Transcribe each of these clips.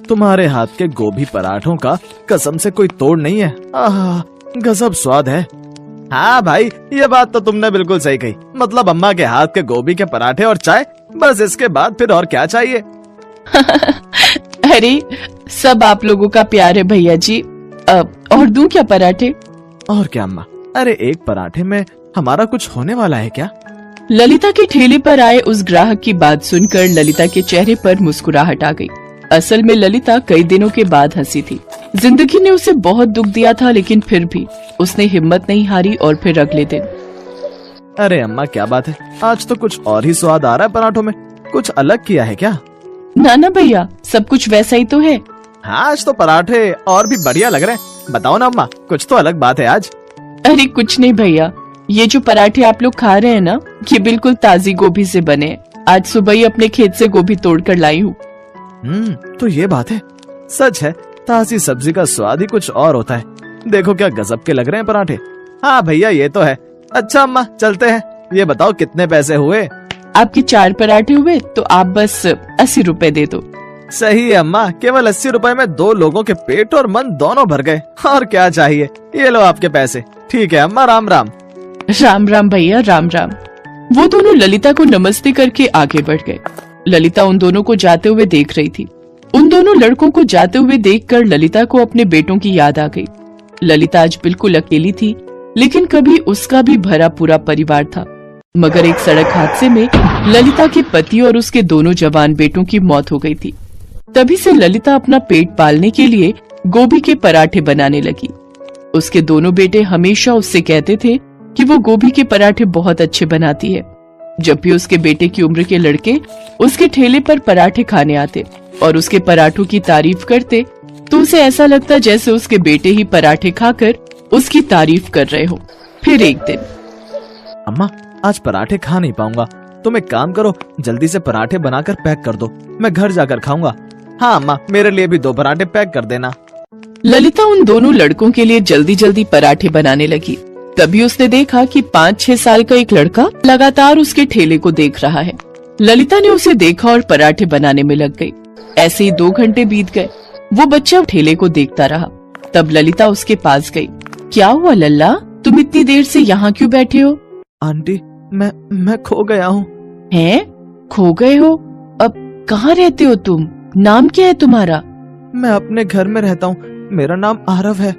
तुम्हारे हाथ के गोभी पराठों का कसम से कोई तोड़ नहीं है। आह, गजब स्वाद है। हाँ भाई, ये बात तो तुमने बिल्कुल सही कही। मतलब अम्मा के हाथ के गोभी के पराठे और चाय, बस इसके बाद फिर और क्या चाहिए। अरे सब आप लोगों का प्यार है भैया जी। और दूं क्या पराठे? और क्या अम्मा, अरे एक पराठे में हमारा कुछ होने वाला है क्या? ललिता के ठेले पर आए उस ग्राहक की बात सुनकर ललिता के चेहरे पर मुस्कुराहट आ गई। असल में ललिता कई दिनों के बाद हंसी थी। जिंदगी ने उसे बहुत दुख दिया था, लेकिन फिर भी उसने हिम्मत नहीं हारी और फिर अगले दिन। अरे अम्मा क्या बात है, आज तो कुछ और ही स्वाद आ रहा है पराठों में। कुछ अलग किया है क्या? ना भैया, सब कुछ वैसा ही तो है। हाँ, आज तो पराठे और भी बढ़िया लग रहे हैं। बताओ ना अम्मा, कुछ तो अलग बात है आज। अरे कुछ नहीं भैया, ये जो पराठे आप लोग खा रहे हैं ना, ये बिल्कुल ताजी गोभी से बने हैं। आज सुबह ही अपने खेत से गोभी तोड़कर लाई हूँ। तो ये बात है। सच है, ताजी सब्जी का स्वाद ही कुछ और होता है। देखो क्या गजब के लग रहे हैं पराठे। हाँ भैया, ये तो है। अच्छा अम्मा, चलते हैं। ये बताओ कितने पैसे हुए? आपके 4 पराठे हुए तो आप बस 80 रुपए दे दो। सही है अम्मा, केवल 80 रुपए में 2 लोगों के पेट और मन दोनों भर गए। और क्या चाहिए? ये लो आपके पैसे। ठीक है अम्मा, राम राम। राम राम भैया, राम राम। वो दोनों ललिता को नमस्ते करके आगे बढ़ गए। ललिता उन दोनों को जाते हुए देख रही थी। उन दोनों लड़कों को जाते हुए देखकर ललिता को अपने बेटों की याद आ गई। ललिता आज बिल्कुल अकेली थी, लेकिन कभी उसका भी भरा पूरा परिवार था। मगर एक सड़क हादसे में ललिता के पति और उसके दोनों जवान बेटों की मौत हो गई थी। तभी से ललिता अपना पेट पालने के लिए गोभी के पराठे बनाने लगी। उसके दोनों बेटे हमेशा उससे कहते थे कि वो गोभी के पराठे बहुत अच्छे बनाती है। जब भी उसके बेटे की उम्र के लड़के उसके ठेले पर पराठे खाने आते और उसके पराठों की तारीफ करते, तो उसे ऐसा लगता जैसे उसके बेटे ही पराठे खाकर उसकी तारीफ कर रहे हो। फिर एक दिन, अम्मा आज पराठे खा नहीं पाऊंगा, तुम एक काम करो, जल्दी से पराठे बनाकर पैक कर दो, मैं घर जाकर खाऊंगा। हाँ अम्मा, मेरे लिए भी 2 पराठे पैक कर देना। ललिता उन दोनों लड़कों के लिए जल्दी जल्दी पराठे बनाने लगी। तभी उसने देखा कि 5-6 साल का एक लड़का लगातार उसके ठेले को देख रहा है। ललिता ने उसे देखा और पराठे बनाने में लग गई। ऐसे ही 2 घंटे बीत गए। वो बच्चा ठेले को देखता रहा। तब ललिता उसके पास गई। क्या हुआ लल्ला, तुम इतनी देर से यहाँ क्यों बैठे हो? आंटी, मैं खो गया हूँ। हैं? खो गए हो? अब कहाँ रहते हो तुम? नाम क्या है तुम्हारा? मैं अपने घर में रहता हूँ, मेरा नाम आरव है।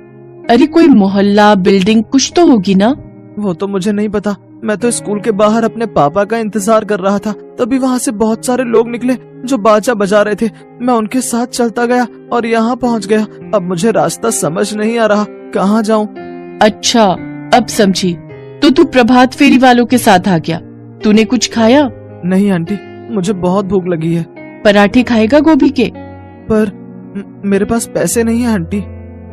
अरे कोई मोहल्ला, बिल्डिंग कुछ तो होगी ना? वो तो मुझे नहीं पता, मैं तो स्कूल के बाहर अपने पापा का इंतजार कर रहा था। तभी वहाँ से बहुत सारे लोग निकले जो बाजा बजा रहे थे। मैं उनके साथ चलता गया और यहाँ पहुँच गया। अब मुझे रास्ता समझ नहीं आ रहा, कहाँ जाऊँ? अच्छा, अब समझी। तो तू प्रभात फेरी वालों के साथ आ गया। तूने कुछ खाया? नहीं आंटी, मुझे बहुत भूख लगी है। पराठे खाएगा गोभी के? पर मेरे पास पैसे नहीं है आंटी।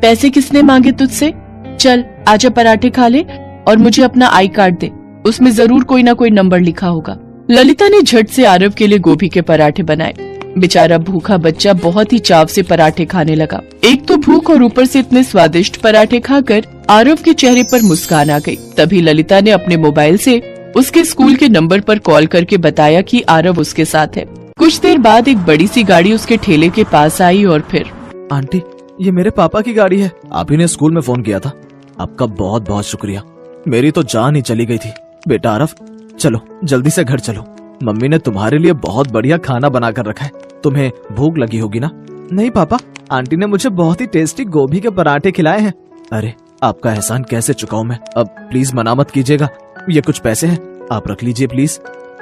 पैसे किसने मांगे तुझसे? चल आजा पराठे खा ले और मुझे अपना आई कार्ड दे, उसमें जरूर कोई ना कोई नंबर लिखा होगा। ललिता ने झट से आरव के लिए गोभी के पराठे बनाए। बेचारा भूखा बच्चा बहुत ही चाव से पराठे खाने लगा। एक तो भूख और ऊपर से इतने स्वादिष्ट पराठे खाकर आरव के चेहरे पर मुस्कान आ गई। तभी ललिता ने अपने मोबाइल से उसके स्कूल के नंबर पर कॉल करके बताया कि आरव उसके साथ है। कुछ देर बाद एक बड़ी सी गाड़ी उसके ठेले के पास आई और फिर, आंटी ये मेरे पापा की गाड़ी है, आप ही ने स्कूल में फोन किया था। आपका बहुत बहुत शुक्रिया, मेरी तो जान ही चली गई थी। बेटा आरव, चलो जल्दी से घर चलो, मम्मी ने तुम्हारे लिए बहुत बढ़िया खाना बना कर रखा है, तुम्हें भूख लगी होगी ना? नहीं पापा, आंटी ने मुझे बहुत ही टेस्टी गोभी के पराठे खिलाए हैं। अरे आपका एहसान कैसे चुकाऊं मैं? अब प्लीज मना मत कीजिएगा, ये कुछ पैसे हैं, आप रख लीजिए प्लीज।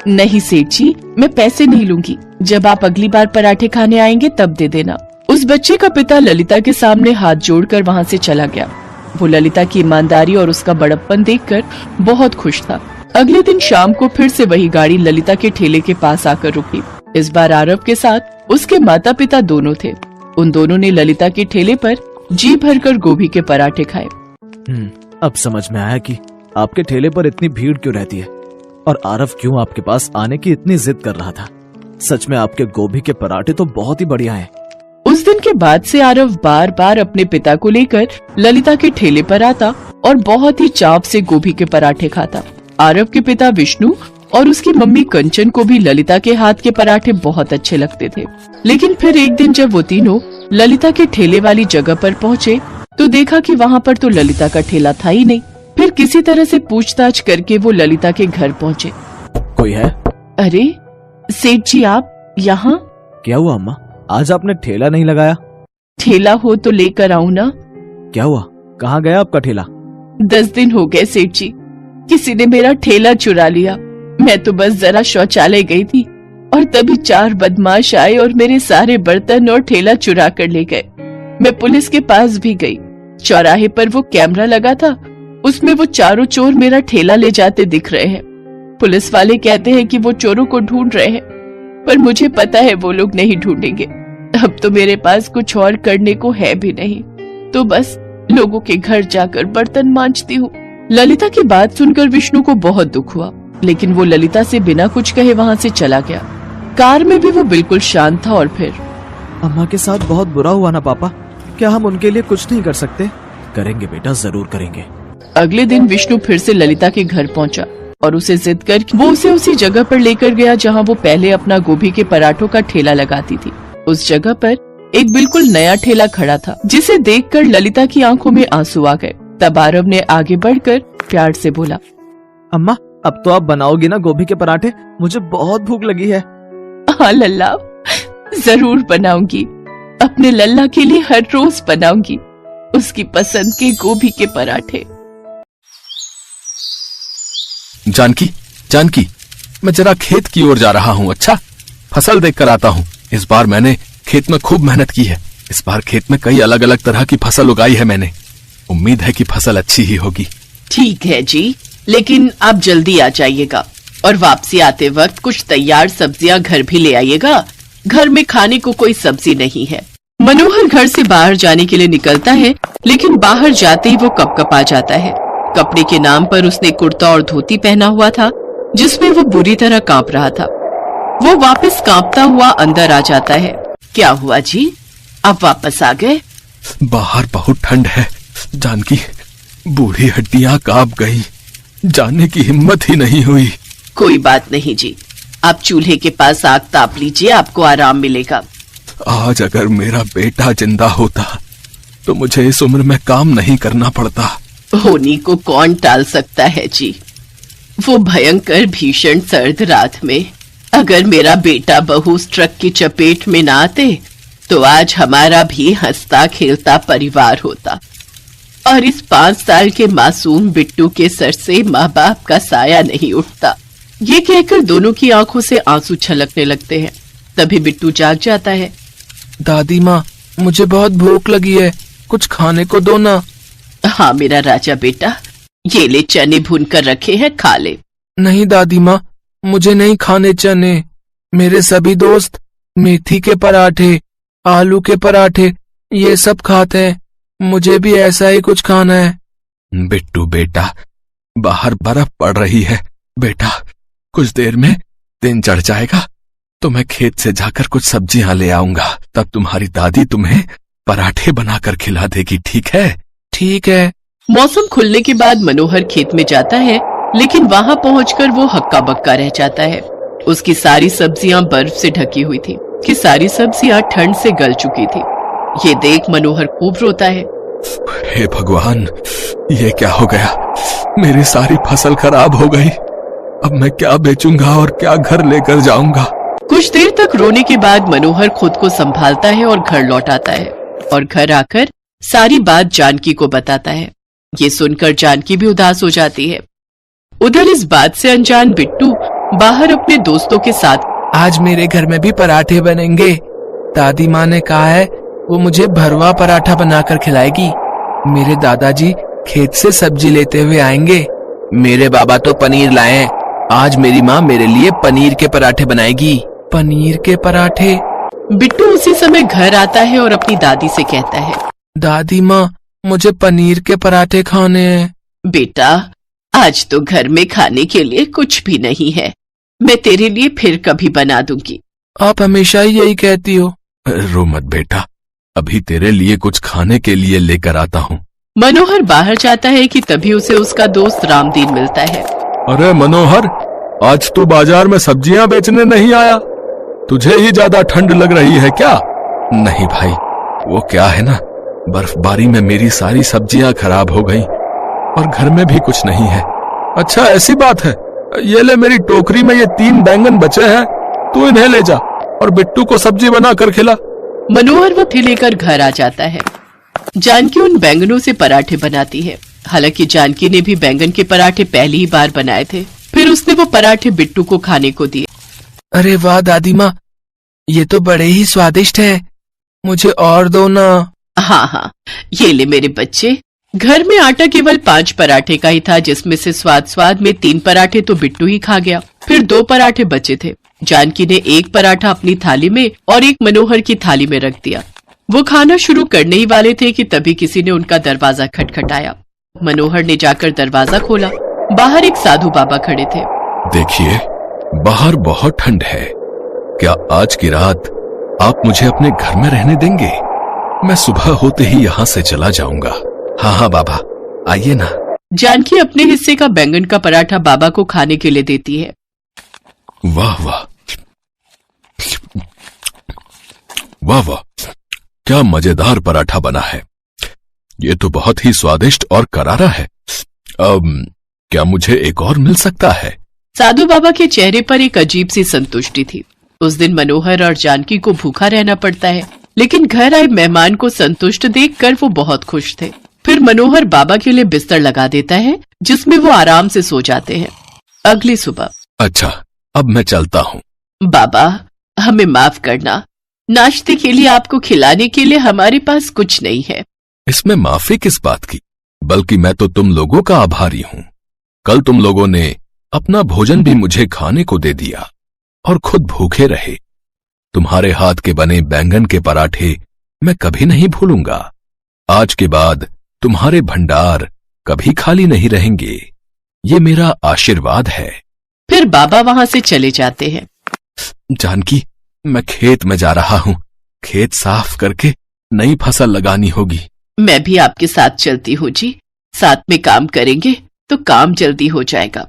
नहीं सेठ जी, मैं पैसे नहीं लूंगी, जब आप अगली बार पराठे खाने आएंगे तब दे देना। उस बच्चे का पिता ललिता के सामने हाथ जोड़कर वहाँ से चला गया। वो ललिता की ईमानदारी और उसका बड़प्पन देखकर बहुत खुश था। अगले दिन शाम को फिर से वही गाड़ी ललिता के ठेले के पास आकर रुकी। इस बार आरव के साथ उसके माता पिता दोनों थे। उन दोनों ने ललिता के ठेले पर जी भरकर गोभी के पराठे खाए। अब समझ में आया कि आपके ठेले पर इतनी भीड़ क्यों रहती है और आरव क्यों आपके पास आने की इतनी जिद कर रहा था। सच में आपके गोभी के पराठे तो बहुत ही बढ़िया हैं। उस दिन के बाद से आरव बार बार अपने पिता को लेकर ललिता के ठेले पर आता और बहुत ही चाव से गोभी के पराठे खाता। आरव के पिता विष्णु और उसकी मम्मी कंचन को भी ललिता के हाथ के पराठे बहुत अच्छे लगते थे। लेकिन फिर एक दिन जब वो तीनों ललिता के ठेले वाली जगह पर पहुँचे तो देखा कि वहाँ पर तो ललिता का ठेला था ही नहीं। फिर किसी तरह से पूछताछ करके वो ललिता के घर पहुँचे। कोई है? अरे सेठ जी, आप यहाँ? क्या हुआ अम्मा, आज आपने ठेला नहीं लगाया? ठेला हो तो लेकर आऊं ना। क्या हुआ, कहाँ गया आपका ठेला? 10 दिन हो गए सेठ जी, किसी ने मेरा ठेला चुरा लिया। मैं तो बस जरा शौचालय गई थी और तभी 4 बदमाश आए और मेरे सारे बर्तन और ठेला चुरा कर ले गए। मैं पुलिस के पास भी गई। चौराहे पर वो कैमरा लगा था, उसमें वो चारों चोर मेरा ठेला ले जाते दिख रहे हैं। पुलिस वाले कहते हैं कि वो चोरों को ढूंढ रहे हैं, पर मुझे पता है वो लोग नहीं ढूंढेंगे। अब तो मेरे पास कुछ और करने को है भी नहीं, तो बस लोगों के घर जाकर बर्तन मांजती हूँ। ललिता की बात सुनकर विष्णु को बहुत दुख हुआ, लेकिन वो ललिता से बिना कुछ कहे वहाँ से चला गया। कार में भी वो बिल्कुल शांत था। और फिर अम्मा के साथ बहुत बुरा हुआ ना पापा, क्या हम उनके लिए कुछ नहीं कर सकते? करेंगे बेटा, जरूर करेंगे। अगले दिन विष्णु फिर से ललिता के घर पहुंचा और उसे जिद कर वो उसे उसी जगह पर लेकर गया जहां वो पहले अपना गोभी के पराठों का ठेला लगाती थी। उस जगह पर एक बिल्कुल नया ठेला खड़ा था, जिसे देखकर ललिता की आंखों में आंसू आ गए। तब आरव ने आगे बढ़कर प्यार से बोला, अम्मा अब तो आप बनाओगी ना गोभी के पराठे? मुझे बहुत भूख लगी है। हाँ लल्ला, जरूर बनाऊंगी। अपने लल्ला के लिए हर रोज बनाऊंगी उसकी पसंद के गोभी के पराठे। जानकी, जानकी, मैं जरा खेत की ओर जा रहा हूँ। अच्छा, फसल देख कर आता हूँ। इस बार मैंने खेत में खूब मेहनत की है। इस बार खेत में कई अलग अलग तरह की फसल उगाई है मैंने। उम्मीद है कि फसल अच्छी ही होगी। ठीक है जी, लेकिन आप जल्दी आ जाइएगा और वापसी आते वक्त कुछ तैयार सब्जियां घर भी ले आइएगा। घर में खाने को कोई सब्जी नहीं है। मनोहर घर से बाहर जाने के लिए निकलता है, लेकिन बाहर जाते ही वो कपकपा जाता है। कपड़े के नाम पर उसने कुर्ता और धोती पहना हुआ था, जिसमें वो बुरी तरह कांप रहा था। वो वापस कांपता हुआ अंदर आ जाता है। क्या हुआ जी, आप वापस आ गए? बाहर बहुत ठंड है जानकी, बूढ़ी हड्डियां कांप गई, जाने की हिम्मत ही नहीं हुई। कोई बात नहीं जी, आप चूल्हे के पास आग ताप लीजिए, आपको आराम मिलेगा। आज अगर मेरा बेटा जिंदा होता तो मुझे इस उम्र में काम नहीं करना पड़ता। होनी को कौन टाल सकता है जी। वो भयंकर भीषण सर्द रात में अगर मेरा बेटा बहू उस ट्रक की चपेट में ना आते तो आज हमारा भी हंसता खेलता परिवार होता और इस 5 साल के मासूम बिट्टू के सर से माँ बाप का साया नहीं उठता। ये कहकर दोनों की आंखों से आंसू छलकने लगते हैं। तभी बिट्टू जाग जाता है। दादी माँ, मुझे बहुत भूख लगी है, कुछ खाने को दो ना। हाँ मेरा राजा बेटा, ये ले चने भून कर रखे हैं, खा ले। नहीं दादी माँ, मुझे नहीं खाने चने। मेरे सभी दोस्त मेथी के पराठे, आलू के पराठे ये सब खाते हैं, मुझे भी ऐसा ही कुछ खाना है। बिट्टू बेटा, बाहर बर्फ पड़ रही है बेटा, कुछ देर में दिन चढ़ जाएगा तो मैं खेत से जाकर कुछ सब्जियां ले आऊंगा, तब तुम्हारी दादी तुम्हें पराठे बनाकर खिला देगी, ठीक है? ठीक है। मौसम खुलने के बाद मनोहर खेत में जाता है, लेकिन वहाँ पहुंचकर वो हक्का बक्का रह जाता है। उसकी सारी सब्जियां बर्फ से ढकी हुई थी कि सारी सब्जियां ठंड से गल चुकी थी। ये देख मनोहर खूब रोता है। हे भगवान, ये क्या हो गया? मेरी सारी फसल खराब हो गई। अब मैं क्या बेचूंगा और क्या घर लेकर जाऊंगा? कुछ देर तक रोने के बाद मनोहर खुद को संभालता है और घर लौट आता है और घर आकर सारी बात जानकी को बताता है। ये सुनकर जानकी भी उदास हो जाती है। उधर इस बात से अनजान बिट्टू बाहर अपने दोस्तों के साथ, आज मेरे घर में भी पराठे बनेंगे। दादी माँ ने कहा है वो मुझे भरवा पराठा बनाकर खिलाएगी। मेरे दादाजी खेत से सब्जी लेते हुए आएंगे। मेरे बाबा तो पनीर लाए हैं, आज मेरी माँ मेरे लिए पनीर के पराठे बनाएगी। पनीर के पराठे? बिट्टू उसी समय घर आता है और अपनी दादी से कहता है, दादी माँ, मुझे पनीर के पराठे खाने हैं। बेटा, आज तो घर में खाने के लिए कुछ भी नहीं है, मैं तेरे लिए फिर कभी बना दूंगी। आप हमेशा ही यही कहती हो। रो मत बेटा, अभी तेरे लिए कुछ खाने के लिए लेकर आता हूँ। मनोहर बाहर जाता है कि तभी उसे उसका दोस्त रामदीन मिलता है। अरे मनोहर, आज तू बाजार में सब्जियां बेचने नहीं आया? तुझे ही ज्यादा ठंड लग रही है क्या? नहीं भाई, वो क्या है ना, बर्फबारी में मेरी सारी सब्जियां खराब हो गईं और घर में भी कुछ नहीं है। अच्छा ऐसी बात है, ये ले मेरी टोकरी में ये 3 बैंगन बचे हैं, तू इन्हें ले जा और बिट्टू को सब्जी बना कर खिला। मनोहर वो थैली लेकर घर आ जाता है। जानकी उन बैंगनों से पराठे बनाती है। हालांकि जानकी ने भी बैंगन के पराठे पहली ही बार बनाए थे। फिर उसने वो पराठे बिट्टू को खाने को दिए। अरे वाह दादी माँ, ये तो बड़े ही स्वादिष्ट है, मुझे और दो ना। हाँ हाँ, ये ले मेरे बच्चे। घर में आटा केवल 5 पराठे का ही था, जिसमें से स्वाद में 3 पराठे तो बिट्टू ही खा गया। फिर 2 पराठे बचे थे। जानकी ने 1 पराठा अपनी थाली में और 1 मनोहर की थाली में रख दिया। वो खाना शुरू करने ही वाले थे कि तभी किसी ने उनका दरवाजा खटखटाया। मनोहर ने जाकर दरवाजा खोला। बाहर एक साधु बाबा खड़े थे। देखिए, बाहर बहुत ठंड है, क्या आज की रात आप मुझे अपने घर में रहने देंगे? मैं सुबह होते ही यहाँ से चला जाऊंगा। हाँ हाँ बाबा, आइए ना। जानकी अपने हिस्से का बैंगन का पराठा बाबा को खाने के लिए देती है। वाह वाह वाह वाह, क्या मजेदार पराठा बना है। ये तो बहुत ही स्वादिष्ट और करारा है। क्या मुझे एक और मिल सकता है? साधु बाबा के चेहरे पर एक अजीब सी संतुष्टि थी। उस दिन मनोहर और जानकी को भूखा रहना पड़ता है, लेकिन घर आए मेहमान को संतुष्ट देखकर वो बहुत खुश थे। फिर मनोहर बाबा के लिए बिस्तर लगा देता है, जिसमें वो आराम से सो जाते हैं। अगली सुबह। अच्छा, अब मैं चलता हूँ। बाबा, हमें माफ करना, नाश्ते के लिए आपको खिलाने के लिए हमारे पास कुछ नहीं है। इसमें माफी किस बात की, बल्कि मैं तो तुम लोगों का आभारी हूँ। कल तुम लोगों ने अपना भोजन भी मुझे खाने को दे दिया और खुद भूखे रहे। तुम्हारे हाथ के बने बैंगन के पराठे मैं कभी नहीं भूलूंगा। आज के बाद तुम्हारे भंडार कभी खाली नहीं रहेंगे, ये मेरा आशीर्वाद है। फिर बाबा वहां से चले जाते हैं। जानकी, मैं खेत में जा रहा हूँ, खेत साफ करके नई फसल लगानी होगी। मैं भी आपके साथ चलती हूँ जी, साथ में काम करेंगे तो काम जल्दी हो जाएगा।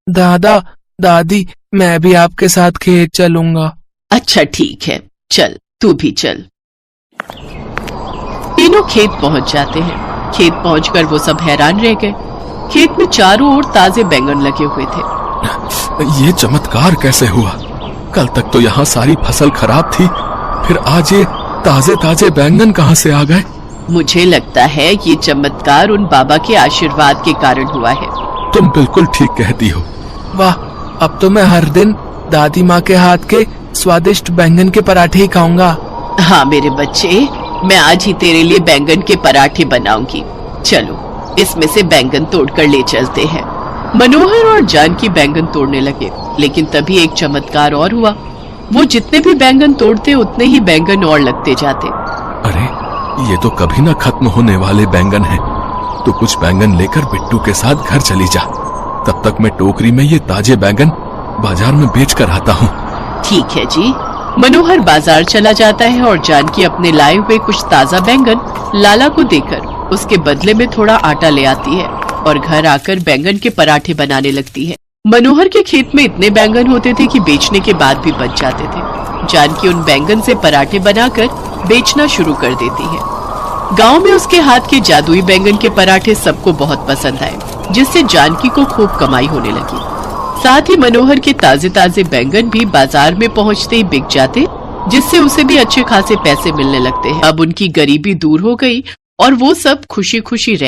दादा दादी, मैं भी आपके साथ खेत चलूंगा। अच्छा ठीक है, चल, तू भी चल। तीनों खेत पहुंच जाते हैं। खेत पहुंचकर वो सब हैरान रह गए। खेत में चारों ओर ताजे बैंगन लगे हुए थे। ये चमत्कार कैसे हुआ? कल तक तो यहाँ सारी फसल खराब थी, फिर आज ये ताजे ताजे बैंगन कहाँ से आ गए? मुझे लगता है ये चमत्कार उन बाबा के आशीर्वाद के कारण हुआ है। तुम बिल्कुल ठीक कहती हो। वाह, अब तो मैं हर दिन दादी माँ के हाथ के स्वादिष्ट बैंगन के पराठे ही खाऊंगा। हाँ मेरे बच्चे, मैं आज ही तेरे लिए बैंगन के पराठे बनाऊंगी। चलो, इसमें से बैंगन तोड़कर ले चलते हैं। मनोहर और जानकी बैंगन तोड़ने लगे, लेकिन तभी एक चमत्कार और हुआ। वो जितने भी बैंगन तोड़ते उतने ही बैंगन और लगते जाते। अरे, ये तो कभी ना खत्म होने वाले बैंगन हैं। तो कुछ बैंगन लेकर बिट्टू के साथ घर चली जा, तब तक मैं टोकरी में ये ताजे बैंगन बाजार में बेच कर आता हूँ। ठीक है जी। मनोहर बाजार चला जाता है और जानकी अपने लाए हुए कुछ ताजा बैंगन लाला को देकर उसके बदले में थोड़ा आटा ले आती है और घर आकर बैंगन के पराठे बनाने लगती है। मनोहर के खेत में इतने बैंगन होते थे कि बेचने के बाद भी बच जाते थे। जानकी उन बैंगन से पराठे बनाकर बेचना शुरू कर देती है। गांव में उसके हाथ के जादुई बैंगन के पराठे सबको बहुत पसंद आए, जिससे जानकी को खूब कमाई होने लगी। साथ ही मनोहर के ताजे ताजे बैंगन भी बाजार में पहुंचते ही बिक जाते, जिससे उसे भी अच्छे खासे पैसे मिलने लगते हैं। अब उनकी गरीबी दूर हो गई और वो सब खुशी खुशी रह